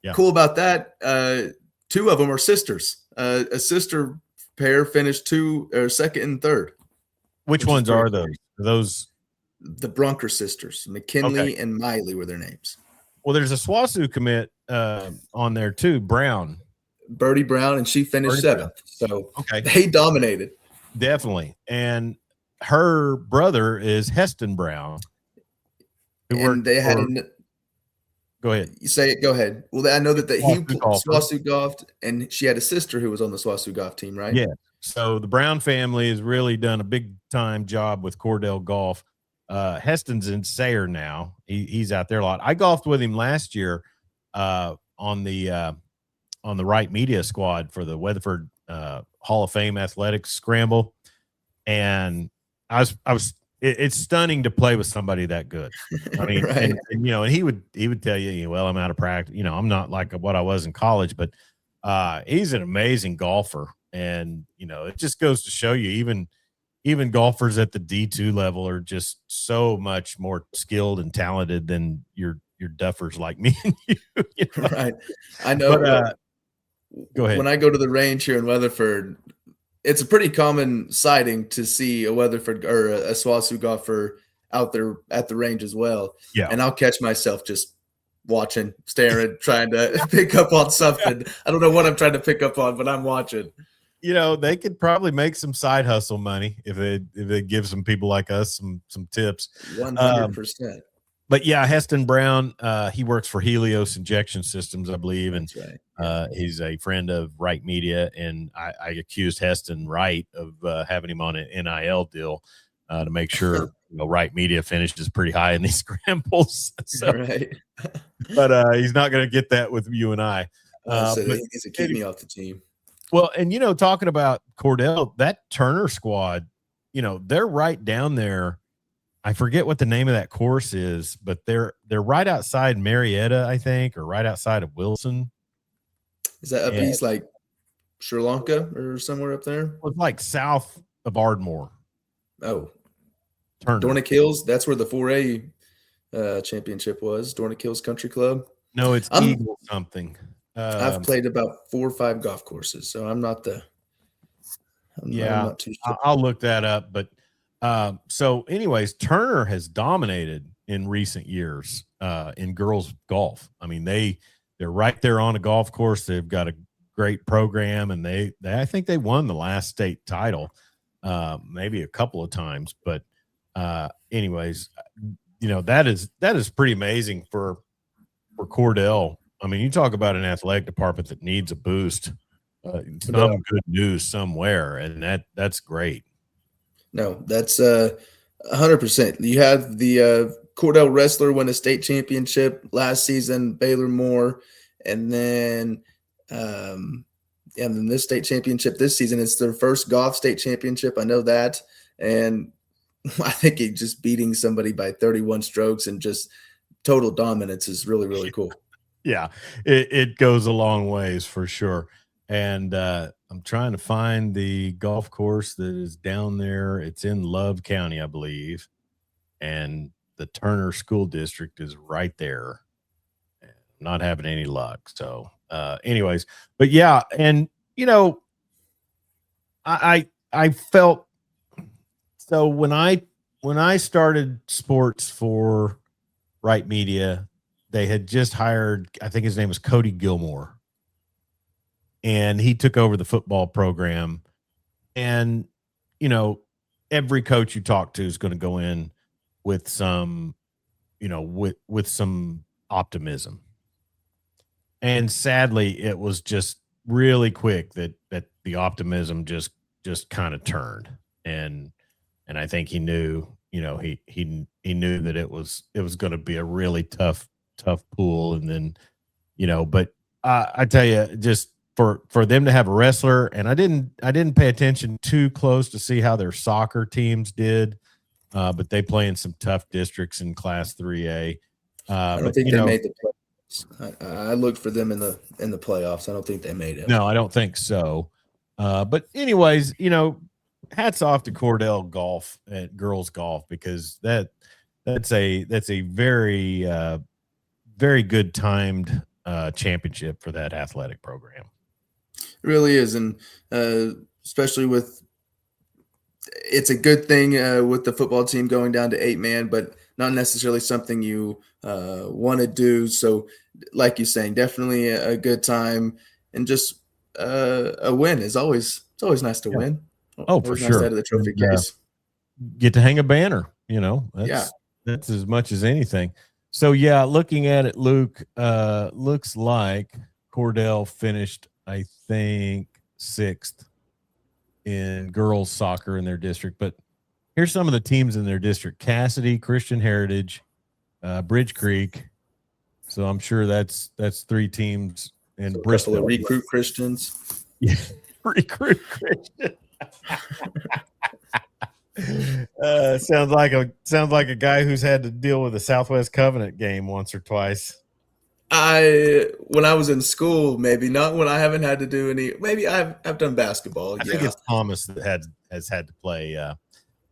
Yeah. Cool about that, 2 of them are sisters. A sister pair finished second and third. Which ones are those? Cool. Those the Brunker sisters, McKinley and Miley were their names. Well, there's a SWASU commit on there too, Brown. Birdie Brown, and she finished seventh. So they dominated. Definitely. And her brother is Heston Brown. And they had Go ahead. You say it. Go ahead. Well, I know that he SWASU golfed, and she had a sister who was on the SWASU golf team, right? Yeah. So the Brown family has really done a big time job with Cordell Golf. Heston's in Sayre now. He's out there a lot. I golfed with him last year on the Wright media squad for the Weatherford Hall of Fame athletics scramble, and it's stunning to play with somebody that good. I mean, and he would tell you, well, I'm out of practice. I'm not like what I was in college, but he's an amazing golfer, and it just goes to show you, even golfers at the D2 level are just so much more skilled and talented than your duffers like me and you. Right. I know. But, go ahead. When I go to the range here in Weatherford, it's a pretty common sighting to see a Weatherford or a SWASU golfer out there at the range as well. Yeah. And I'll catch myself just watching, staring, trying to pick up on something. I don't know what I'm trying to pick up on, but I'm watching. They could probably make some side hustle money if they give some people like us some tips. 100%. But yeah, Heston Brown, he works for Helios Injection Systems, I believe, and that's right. He's a friend of Wright Media, and I accused Heston Wright of having him on an NIL deal to make sure Wright Media finishes pretty high in these scrambles. So, right. But he's not going to get that with you and I. So he needs to keep me off the team. Well, and talking about Cordell, that Turner squad, they're right down there. I forget what the name of that course is, but they're right outside Marietta, I think, or right outside of Wilson. Is that up east, like Sri Lanka or somewhere up there? It's like south of Ardmore. Oh, Turner. Dornick Hills. That's where the 4A championship was. Dornick Hills Country Club. No, it's Eagle something. I've played about 4 or 5 golf courses, so I'm not too sure. I'll look that up. But so anyways, Turner has dominated in recent years in girls golf. I mean, they're right there on a golf course. They've got a great program, and I think they won the last state title maybe a couple of times. But anyways, that is pretty amazing for Cordell. I mean, you talk about an athletic department that needs a boost, some good news somewhere, and that's great. No, that's 100%. You have the Cordell wrestler win a state championship last season, Baylor Moore, and then this state championship this season. It's their first golf state championship. I know that, and I think just beating somebody by 31 strokes and just total dominance is really, really cool. Yeah, it goes a long ways for sure. And I'm trying to find the golf course that is down there. It's in Love County, I believe. And the Turner School District is right there. Not having any luck. So anyways, but yeah. And, I felt so when I started sports for Wright Media, they had just hired, I think his name was Cody Gilmore, and he took over the football program. And, every coach you talk to is going to go in with some, with some optimism. And sadly, it was just really quick that the optimism just kind of turned. And I think he knew, he knew that it was going to be a really tough pool. And then, but I tell you, just for them to have a wrestler, and I didn't pay attention too close to see how their soccer teams did, but they play in some tough districts in Class 3A. I don't think they made the playoffs. I looked for them in the playoffs. I don't think they made it. No, I don't think so. But anyways, hats off to Cordell Golf at girls golf, because that's a very very good timed championship for that athletic program. It really is. And especially with it's a good thing with the football team going down to 8-man, but not necessarily something you want to do. So, like you're saying, definitely a good time, and just a win is always it's always nice to win. Oh, for always sure. Nice to have the trophy case. Get to hang a banner, Yeah. That's as much as anything. So yeah, looking at it, Luke, looks like Cordell finished, I think, 6th in girls soccer in their district. But here's some of the teams in their district: Cassidy, Christian Heritage, Bridge Creek. So I'm sure that's 3 teams in So a Bristol. couple of recruit Christians. Yeah, recruit Christian. Sounds like a guy who's had to deal with a Southwest Covenant game once or twice. When I was in school, maybe not. When I haven't had to do any, maybe I've done basketball. I think it's Thomas that has had to play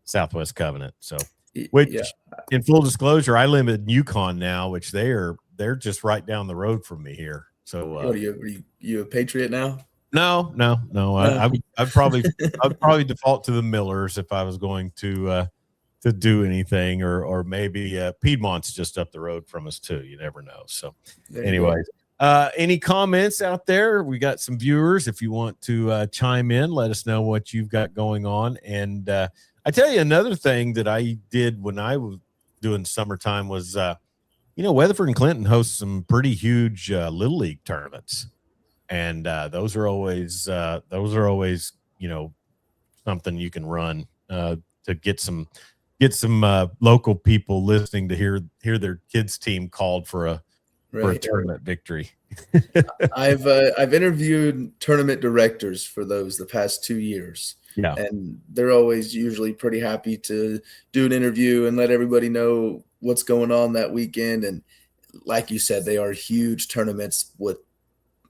Southwest Covenant. So, in full disclosure, I live in Yukon now, which they're just right down the road from me here. So, what are you a Patriot now? No. I'd probably default to the Millers if I was going to do anything, or maybe Piedmont's just up the road from us too. You never know. So, anyways, any comments out there? We got some viewers. If you want to chime in, let us know what you've got going on. And I tell you another thing that I did when I was doing summertime was, Weatherford and Clinton host some pretty huge Little League tournaments. And those are always something you can run to get some local people listening to hear their kids team called for a tournament victory. I've interviewed tournament directors for those the past 2 years. Yeah, and they're always usually pretty happy to do an interview and let everybody know what's going on that weekend. And like you said, they are huge tournaments with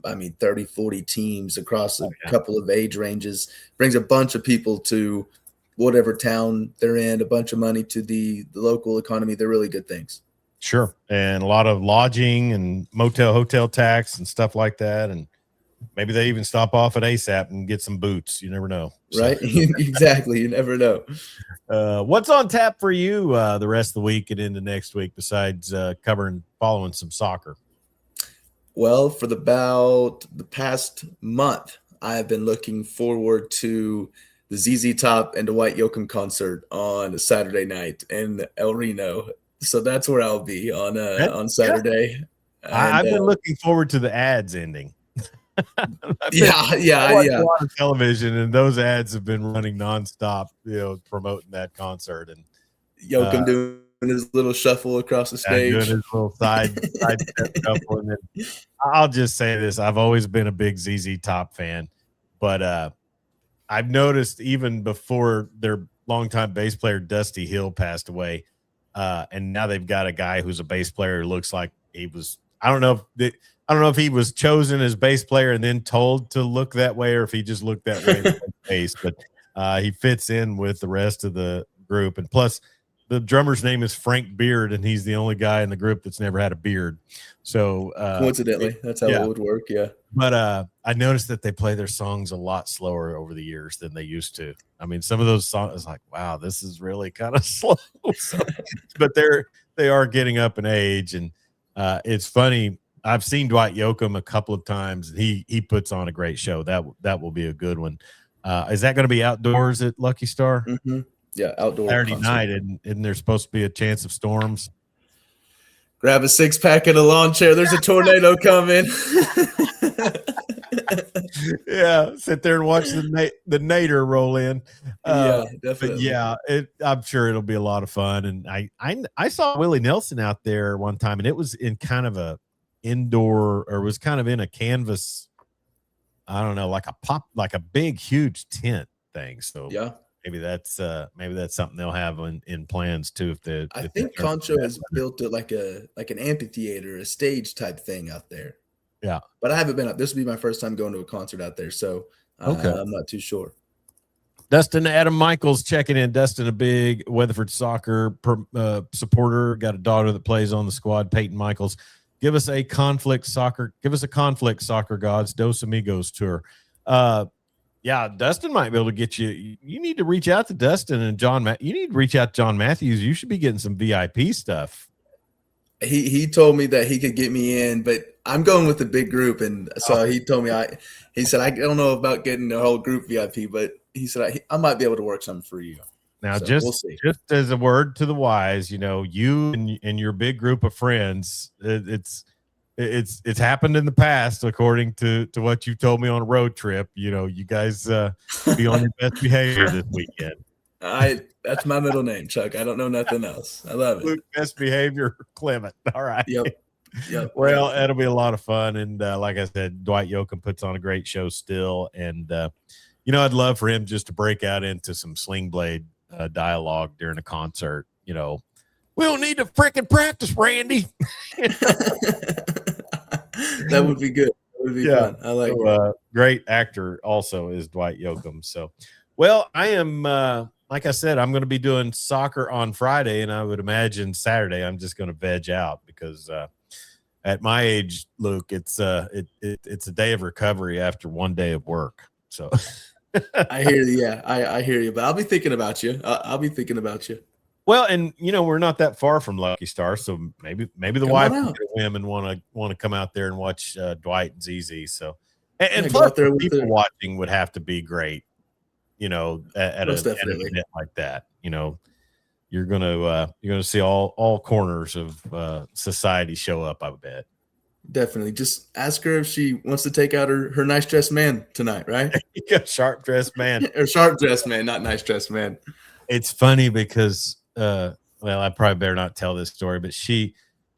30, 40 teams across a couple of age ranges. Brings a bunch of people to whatever town they're in, a bunch of money to the local economy. They're really good things. Sure. And a lot of lodging and hotel tax and stuff like that. And maybe they even stop off at ASAP and get some boots. You never know. Right? Exactly. You never know. What's on tap for you the rest of the week and into next week besides following some soccer? Well, for about the past month, I have been looking forward to the ZZ Top and Dwight Yoakam concert on a Saturday night in El Reno. So that's where I'll be on Saturday. I've been looking forward to the ads ending. I watch a lot of television, and those ads have been running nonstop, promoting that concert. And Yoakam doing his little shuffle across the stage, doing his little side step shuffle. And then I'll just say this: I've always been a big ZZ Top fan, but I've noticed even before their longtime bass player Dusty Hill passed away, and now they've got a guy who's a bass player who looks like he was. I don't know if he was chosen as bass player and then told to look that way, or if he just looked that way with bass. But he fits in with the rest of the group, and plus, the drummer's name is Frank Beard, and he's the only guy in the group that's never had a beard. So coincidentally, that's how it would work. Yeah. But I noticed that they play their songs a lot slower over the years than they used to. I mean, some of those songs is like, wow, this is really kind of slow. But they are getting up in age, and it's funny. I've seen Dwight Yoakam a couple of times. He puts on a great show. That will be a good one. Is that going to be outdoors at Lucky Star? Mm-hmm. Yeah, outdoor Saturday concert. night, and there's supposed to be a chance of storms. Grab a 6-pack and a lawn chair. There's a tornado coming. Yeah, sit there and watch the nader roll in. Yeah, definitely. But yeah, I'm sure it'll be a lot of fun. And I saw Willie Nelson out there one time, and it was in kind of a indoor, or was kind of in a canvas. I don't know, like a big, huge tent thing. So yeah. Maybe that's something they'll have in plans too. I think Concho has built it like an amphitheater, a stage type thing out there. Yeah, but I haven't been up. This will be my first time going to a concert out there, so I'm not too sure. Dustin Adam Michaels checking in. Dustin, a big Weatherford soccer supporter, got a daughter that plays on the squad. Peyton Michaels, give us a conflict soccer gods Dos Amigos tour. Yeah, Dustin might be able to get you. You need to reach out to Dustin and you need to reach out to John Matthews. You should be getting some VIP stuff. He told me that he could get me in, but I'm going with the big group, and so he told me he said I don't know about getting the whole group VIP, but he said I might be able to work something for you. Now, so just as a word to the wise, you and your big group of friends, it's happened in the past, according to what you told me on a road trip. You guys be on your best behavior this weekend. That's my middle name, Chuck. I don't know nothing else. I love it. Best behavior, Clement. All right. Yep. Well, it'll be a lot of fun, and like I said, Dwight Yoakam puts on a great show still, and I'd love for him just to break out into some Sling Blade dialogue during a concert. We don't need to freaking practice, Randy. That would be good. That would be fun. I like it. Great actor also is Dwight Yoakam. So, well, I am like I said, I'm going to be doing soccer on Friday, and I would imagine Saturday I'm just going to veg out because at my age, Luke, it's a day of recovery after one day of work. So I hear you. Yeah, I hear you. But I'll be thinking about you. I'll be thinking about you. Well, and we're not that far from Lucky Star, so maybe the wife will get a whim and want to come out there and watch Dwight and ZZ. So, and plus, people watching would have to be great. At an event like that, you're gonna see all corners of society show up, I would bet. Definitely. Just ask her if she wants to take out her nice dressed man tonight, right? Sharp dressed man. Or sharp dressed man, not nice dressed man. It's funny because well, I probably better not tell this story, but she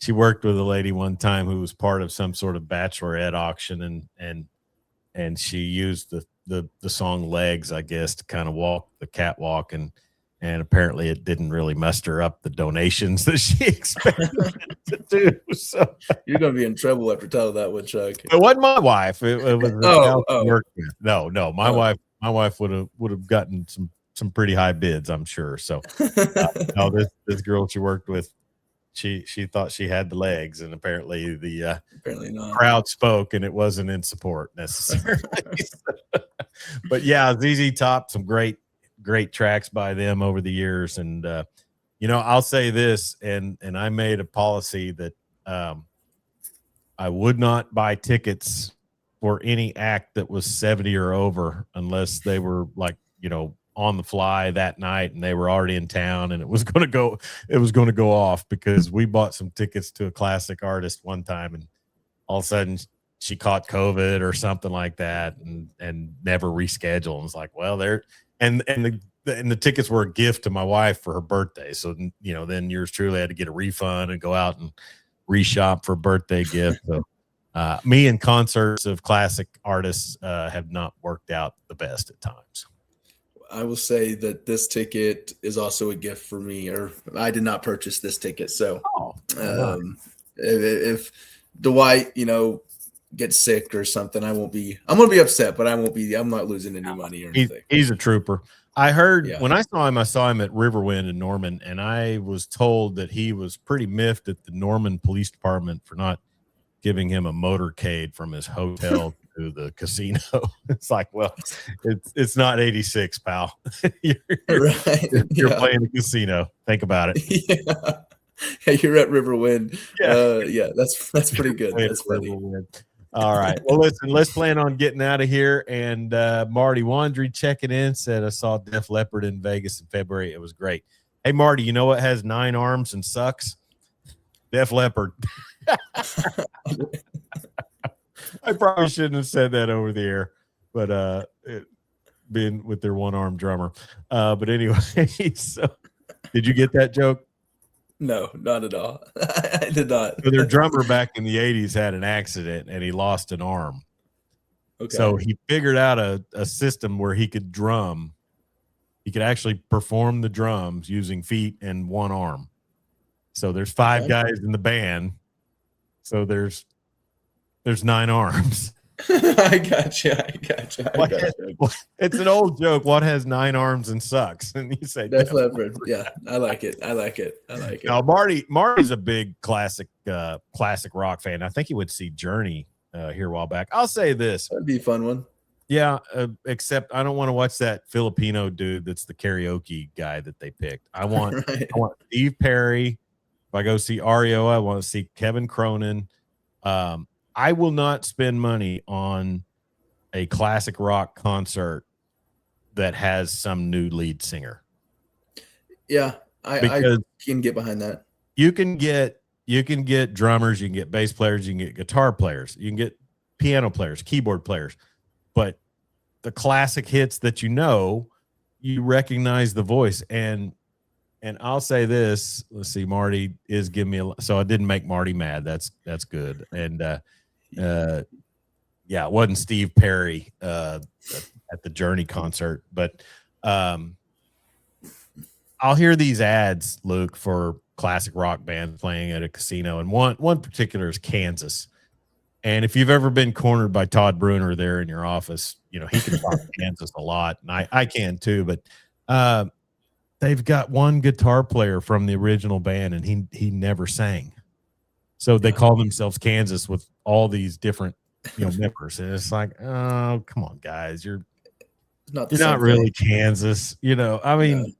worked with a lady one time who was part of some sort of bachelorette auction, and she used the song Legs, I guess, to kind of walk the catwalk, and apparently it didn't really muster up the donations that she expected to do. So you're going to be in trouble after telling that one, Chuck. It wasn't my wife. It was no. My wife would have gotten some pretty high bids, I'm sure. So no, this girl she worked with, she thought she had the legs, and apparently apparently not. Crowd spoke, and it wasn't in support necessarily. But yeah, ZZ Top, some great tracks by them over the years, and I'll say this, and I made a policy that I would not buy tickets for any act that was 70 or over unless they were like on the fly that night and they were already in town, and it was going to go off, because we bought some tickets to a classic artist one time, and all of a sudden she caught COVID or something like that, and never rescheduled. And it's like, well, the tickets were a gift to my wife for her birthday. So, then yours truly had to get a refund and go out and reshop for a birthday gift. So me and concerts of classic artists have not worked out the best at times. I will say that this ticket is also a gift for me, or I did not purchase this ticket. So if Dwight, gets sick or something, I'm going to be upset, but I'm not losing any money or anything. He's a trooper. I heard when I saw him at Riverwind in Norman, and I was told that he was pretty miffed at the Norman Police Department for not giving him a motorcade from his hotel to the casino. It's like, well, it's not 86, pal. You're playing a casino. Think about it. Yeah, you're at Riverwind. That's pretty good. That's funny. All right. Well, listen, let's plan on getting out of here. And Marty Wandry checking in said, I saw Def Leppard in Vegas in February. It was great. Hey, Marty, you know what has 9 arms and sucks? Def Leppard. I probably shouldn't have said that over the air, but being with their one-armed drummer. But anyway, so did you get that joke? No, not at all. I did not. So their drummer back in the 80s had an accident and he lost an arm. Okay. So he figured out a system where he could drum. He could actually perform the drums using feet and one arm. So there's 5 guys in the band. So there's 9 arms. I gotcha. It's an old joke. What has 9 arms and sucks? And you say Def Leppard. Yeah, I like it. Now, Marty's a big classic rock fan. I think he would see Journey here a while back. I'll say this. That'd be a fun one. Yeah, except I don't want to watch that Filipino dude that's the karaoke guy that they picked. I want Right. I want Steve Perry. If I go see REO, I want to see Kevin Cronin. I will not spend money on a classic rock concert that has some new lead singer. Yeah, I Because can get behind that. you can get drummers, you can get bass players, you can get guitar players, you can get piano players, keyboard players, but the classic hits that you recognize the voice. And I'll say this, let's see, Marty is giving me so I didn't make Marty mad. That's good. And yeah, it wasn't Steve Perry at the Journey concert, but I'll hear these ads, Luke, for classic rock bands playing at a casino, and one particular is Kansas. And if you've ever been cornered by Todd Bruner there in your office, he can talk Kansas a lot, and I can too. But they've got one guitar player from the original band, and he never sang. So they call themselves Kansas with all these different members, and it's like, oh, come on, guys, you're not really Kansas. I mean,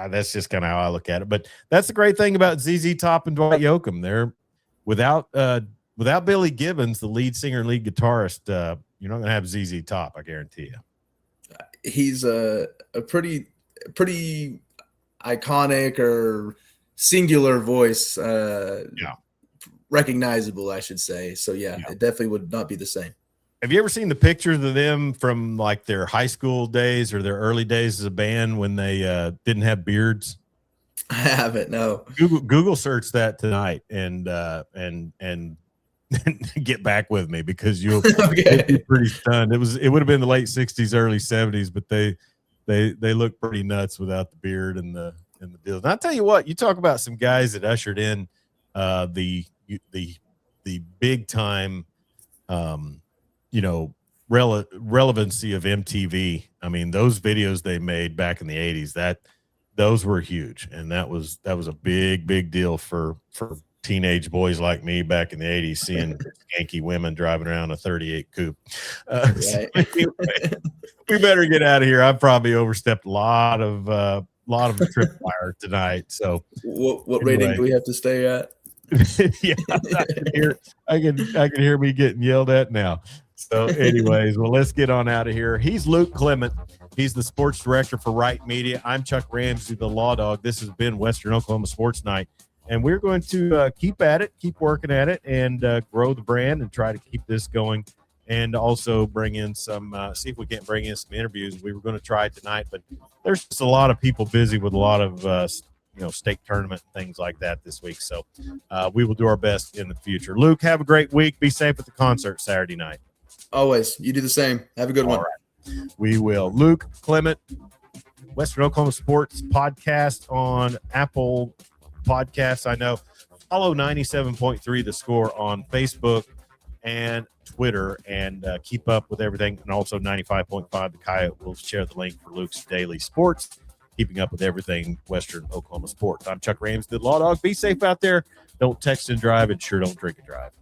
that's just kind of how I look at it. But that's the great thing about ZZ Top and Dwight Yoakam. They're without Billy Gibbons, the lead singer and lead guitarist, you're not going to have ZZ Top, I guarantee you. He's a pretty iconic or singular voice. Recognizable, I should say. So yeah, it definitely would not be the same. Have you ever seen the pictures of them from like their high school days or their early days as a band when they didn't have beards? I haven't. No. Google search that tonight and get back with me, because you'll be pretty stunned. It would have been the late 60s, early 70s, but they look pretty nuts without the beard and the deals. And I'll tell you what, you talk about some guys that ushered in the big time relevancy of MTV. I mean, those videos they made back in the 80s, those were huge, and that was a big deal for teenage boys like me back in the 80s, seeing skanky women driving around a 38 coupe. So anyway, we better get out of here. I've probably overstepped a lot of the tripwire tonight. So what rating do we have to stay at? Yeah, I can hear me getting yelled at now. So anyways, well, let's get on out of here. He's Luke Clement. He's the sports director for Wright Media. I'm Chuck Ramsey, the Lawdog. This has been Western Oklahoma Sports Night, and we're going to keep at it, keep working at it, and grow the brand and try to keep this going, and also bring in some see if we can't bring in some interviews. We were going to try tonight, but there's just a lot of people busy with a lot of state tournament and things like that this week. So we will do our best in the future. Luke, have a great week. Be safe at the concert Saturday night. Always. You do the same. Have a good one. All right. We will. Luke Clement, Western Oklahoma Sports Podcast on Apple Podcasts. I know. Follow 97.3 The Score on Facebook and Twitter, and keep up with everything. And also 95.5 The Coyote will share the link for Luke's Daily Sports, keeping up with everything Western Oklahoma sports. I'm Chuck Ramsey, the Lawdog. Be safe out there. Don't text and drive, and sure don't drink and drive.